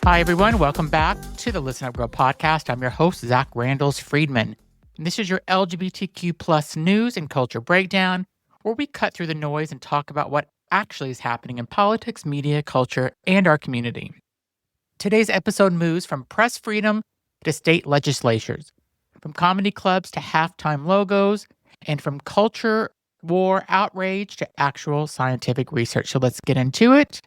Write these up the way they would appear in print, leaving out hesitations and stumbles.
Hi, everyone. Welcome back to the Listen Up Girl podcast. I'm your host, Zach Randles-Friedman. And this is your LGBTQ plus news and culture breakdown, where we cut through the noise and talk about what actually is happening in politics, media, culture, and our community. Today's episode moves from press freedom to state legislatures, from comedy clubs to halftime logos, and from culture, war, outrage to actual scientific research. So let's get into it.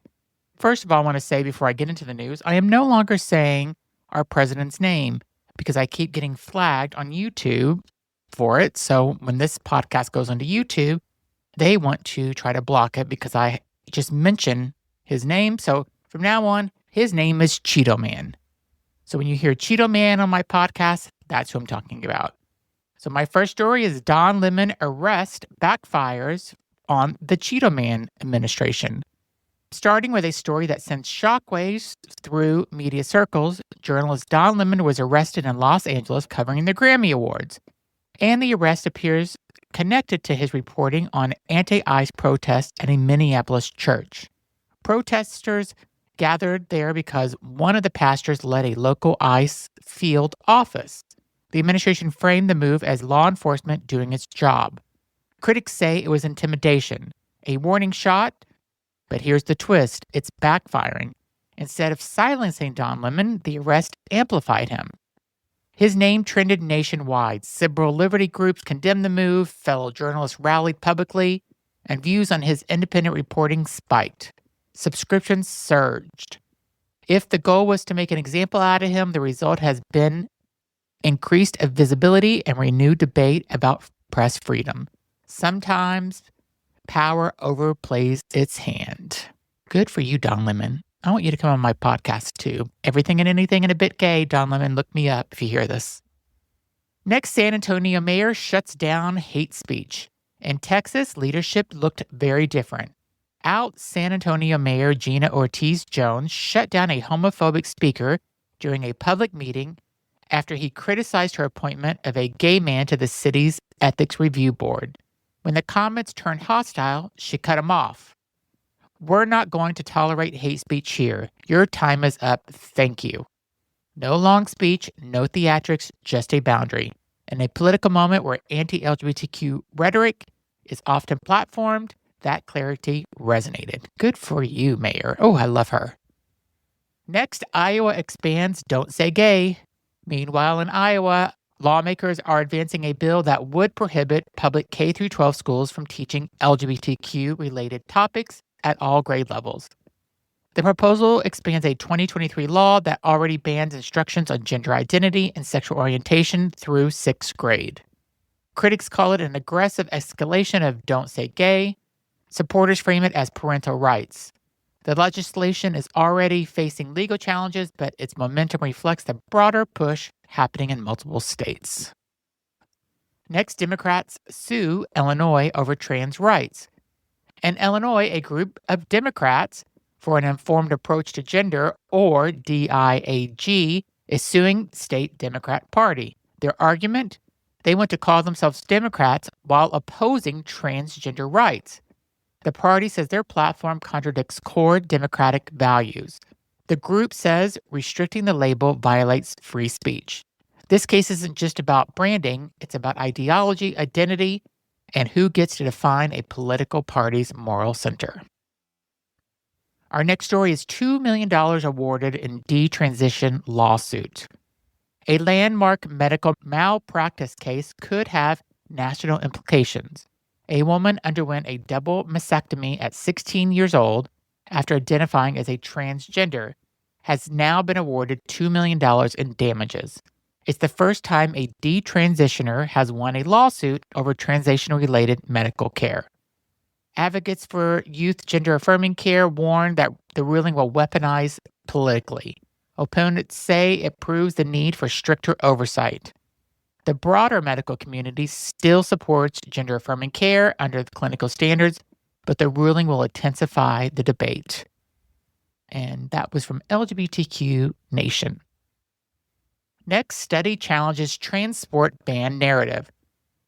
First of all, I want to say before I get into the news, I am no longer saying our president's name because I keep getting flagged on YouTube for it. So when this podcast goes onto YouTube, they want to try to block it because I just mention his name. So from now on, his name is Cheeto Man. So when you hear Cheeto Man on my podcast, that's who I'm talking about. So my first story is Don Lemon arrest backfires on the Cheeto Man administration. Starting with a story that sends shockwaves through media circles, journalist Don Lemon was arrested in Los Angeles covering the Grammy Awards. And the arrest appears connected to his reporting on anti-ICE protests at a Minneapolis church. Protesters gathered there because one of the pastors led a local ICE field office. The administration framed the move as law enforcement doing its job. Critics say it was intimidation, a warning shot. But here's the twist, it's backfiring. Instead of silencing Don Lemon, the arrest amplified him. His name trended nationwide. Civil liberty groups condemned the move, fellow journalists rallied publicly, and views on his independent reporting spiked. Subscriptions surged. If the goal was to make an example out of him, the result has been increased visibility and renewed debate about press freedom. Sometimes power overplays its hand. Good for you, Don Lemon. I want you to come on my podcast too. Everything and anything and a bit gay. Don Lemon, look me up if you hear this. Next, San Antonio mayor shuts down hate speech. In Texas, leadership looked very different. Out San Antonio Mayor Gina Ortiz Jones shut down a homophobic speaker during a public meeting after he criticized her appointment of a gay man to the city's ethics review board. When the comments turned hostile, she cut him off. We're not going to tolerate hate speech here. Your time is up. Thank you. No long speech, no theatrics, just a boundary. In a political moment where anti-LGBTQ rhetoric is often platformed, that clarity resonated. Good for you, Mayor. Oh, I love her. Next, Iowa expands Don't Say Gay. Meanwhile, in Iowa, lawmakers are advancing a bill that would prohibit public K-12 schools from teaching LGBTQ-related topics at all grade levels. The proposal expands a 2023 law that already bans instructions on gender identity and sexual orientation through 6th grade. Critics call it an aggressive escalation of Don't Say Gay. Supporters frame it as parental rights. The legislation is already facing legal challenges, but its momentum reflects the broader push happening in multiple states. Next, Democrats sue Illinois over trans rights. In Illinois, a group of Democrats for an Informed Approach to Gender, or DIAG, is suing state Democrat Party. Their argument? They want to call themselves Democrats while opposing transgender rights. The party says their platform contradicts core democratic values. The group says restricting the label violates free speech. This case isn't just about branding, it's about ideology, identity, and who gets to define a political party's moral center. Our next story is $2 million awarded in detransition lawsuit. A landmark medical malpractice case could have national implications. A woman underwent a double mastectomy at 16 years old after identifying as a transgender, has now been awarded $2 million in damages. It's the first time a detransitioner has won a lawsuit over transition-related medical care. Advocates for youth gender-affirming care warn that the ruling will weaponize politically. Opponents say it proves the need for stricter oversight. The broader medical community still supports gender-affirming care under the clinical standards, but the ruling will intensify the debate. And that was from LGBTQ Nation. Next, study challenges transport ban narrative.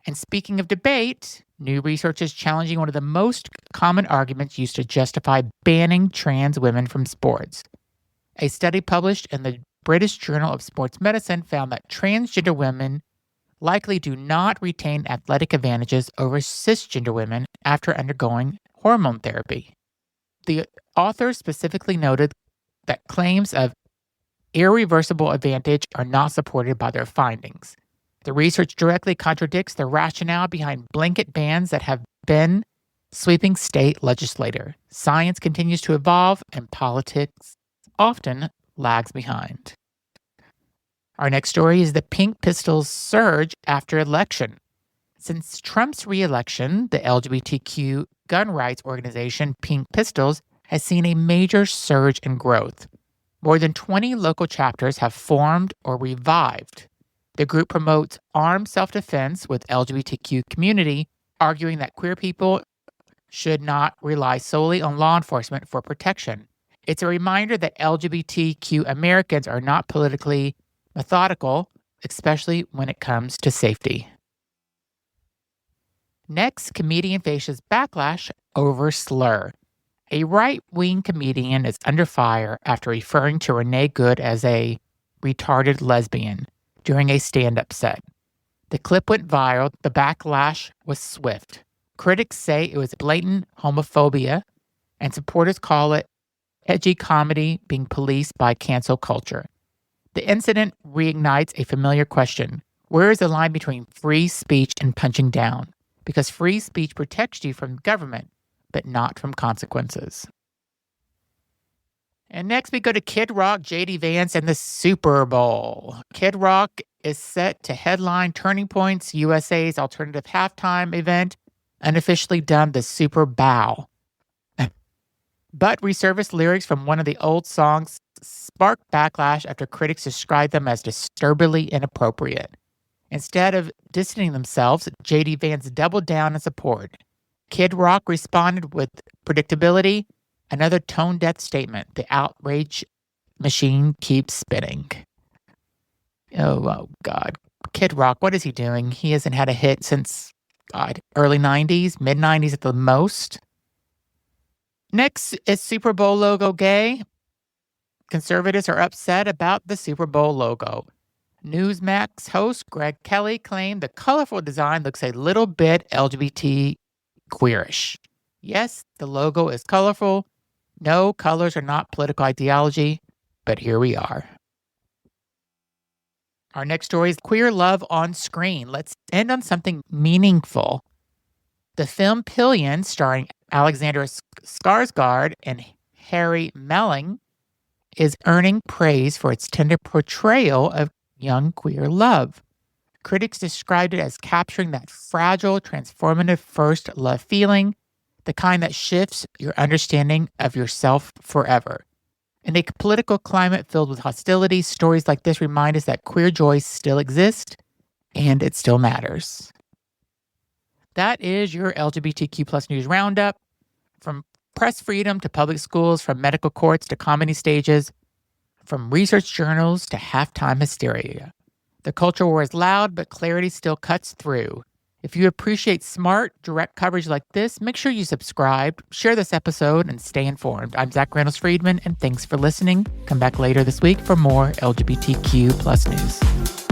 And speaking of debate, new research is challenging one of the most common arguments used to justify banning trans women from sports. A study published in the British Journal of Sports Medicine found that transgender women likely do not retain athletic advantages over cisgender women after undergoing hormone therapy. The authors specifically noted that claims of irreversible advantage are not supported by their findings. The research directly contradicts the rationale behind blanket bans that have been sweeping state legislature. Science continues to evolve, and politics often lags behind. Our next story is the Pink Pistols surge after election. Since Trump's re-election, the LGBTQ gun rights organization Pink Pistols has seen a major surge in growth. More than 20 local chapters have formed or revived. The group promotes armed self-defense with LGBTQ community, arguing that queer people should not rely solely on law enforcement for protection. It's a reminder that LGBTQ Americans are not politically methodical, especially when it comes to safety. Next, comedian faces backlash over Slur. A right-wing comedian is under fire after referring to Renee as a retarded lesbian during a stand-up set. The clip went viral. The backlash was swift. Critics say it was blatant homophobia, and supporters call it edgy comedy being policed by cancel culture. The incident reignites a familiar question. Where is the line between free speech and punching down? Because free speech protects you from government, but not from consequences. And next we go to Kid Rock, J.D. Vance, and the Super Bowl. Kid Rock is set to headline Turning Point's USA's alternative halftime event, unofficially dubbed the Super Bowl. But resurfaced lyrics from one of the old songs sparked backlash after critics described them as disturbingly inappropriate. Instead of distancing themselves, J.D. Vance doubled down in support. Kid Rock responded with predictability, another tone-deaf statement. The outrage machine keeps spinning. Oh, God. Kid Rock, what is he doing? He hasn't had a hit since, early 90s, mid-90s at the most. Next is Super Bowl logo gay. Conservatives are upset about the Super Bowl logo. Newsmax host Greg Kelly claimed the colorful design looks a little bit LGBT queerish. Yes, the logo is colorful. No, colors are not political ideology, but here we are. Our next story is queer love on screen. Let's end on something meaningful. The film Pillion, starring Alexander Skarsgård and Harry Melling, is earning praise for its tender portrayal of young queer love. Critics described it as capturing that fragile, transformative first love feeling, the kind that shifts your understanding of yourself forever. In a political climate filled with hostility, stories like this remind us that queer joy still exists and it still matters. That is your LGBTQ plus news roundup. From press freedom to public schools, from medical courts to comedy stages, from research journals to halftime hysteria. The culture war is loud, but clarity still cuts through. If you appreciate smart, direct coverage like this, make sure you subscribe, share this episode, and stay informed. I'm Zach Randles-Friedman, and thanks for listening. Come back later this week for more LGBTQ plus news.